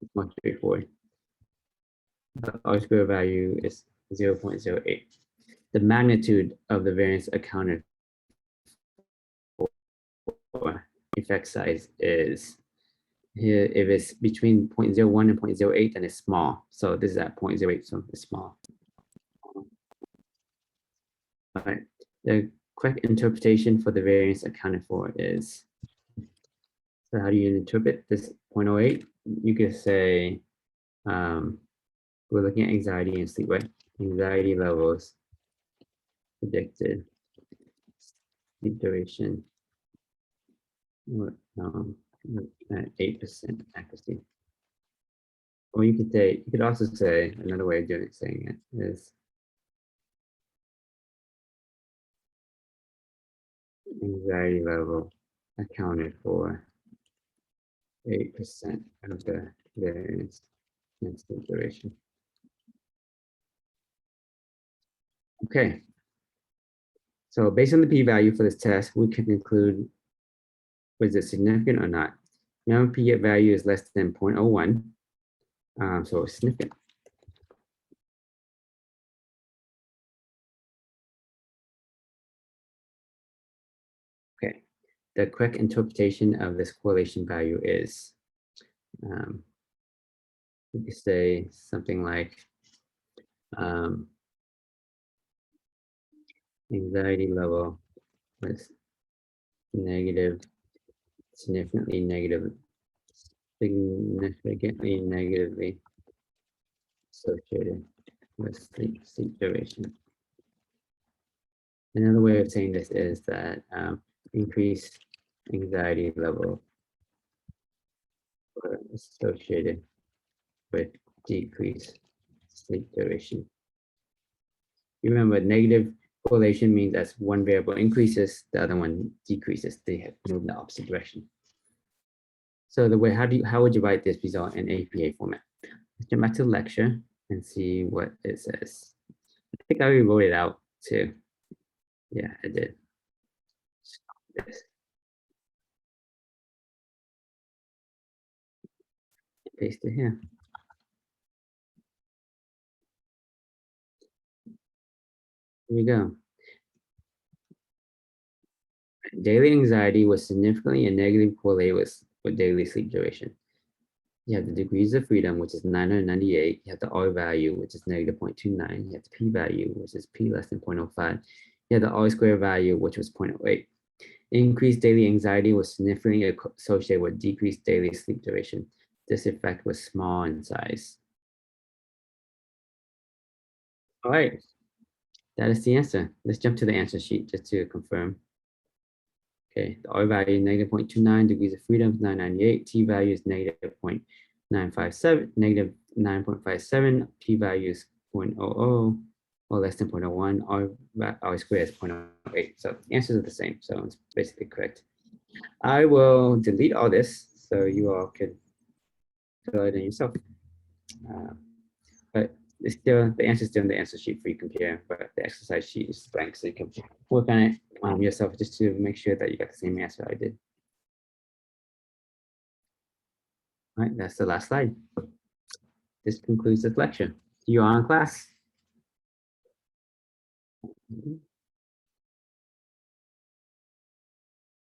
S1: It's much straightforward. The R squared value is 0.08. The magnitude of the variance accounted for effect size is here, if it's between 0.01 and 0.08, then it's small. So this is at 0.08, so it's small. All right. The correct interpretation for the variance accounted for is, so how do you interpret this 0.08? You could say we're looking at anxiety and sleep, right? Anxiety levels, predicted sleep duration, um, at 8% accuracy. Or you could also say, another way of saying it is anxiety level accounted for 8% of the variance in sleep duration. Okay. So based on the p-value for this test, we can conclude, was it significant or not? Now p-value is less than 0.01, so it's significant. Okay, the correct interpretation of this correlation value is, we could say something like, anxiety level was negative, significantly negatively associated with sleep duration. Another way of saying this is that increased anxiety level were associated with decreased sleep duration. You remember, negative correlation means as one variable increases, the other one decreases. They have moved in the opposite direction. So the way, how would you write this result in APA format? Let's jump back to the lecture and see what it says. I think I already wrote it out too. Yeah, I did. This. Paste it here. Here we go. Daily anxiety was significantly and negatively correlated with daily sleep duration. You have the degrees of freedom, which is 998. You have the R value, which is negative 0.29. You have the P value, which is P less than 0.05. You have the R square value, which was 0.08. Increased daily anxiety was significantly associated with decreased daily sleep duration. This effect was small in size. All right, that is the answer. Let's jump to the answer sheet just to confirm. Okay, the R value negative 0.29, degrees of freedom is 998, T value is negative 0.957, negative 9.57, P value is 0.00 or less than 0.01, R squared is 0.08. So the answers are the same, so it's basically correct. I will delete all this so you all could fill it in yourself. But it's still, the answer is still in the answer sheet for you to compare, but the exercise sheet is blank, so you can work on it yourself just to make sure that you got the same answer I did. All right, that's the last slide. This concludes this lecture. See you all in class.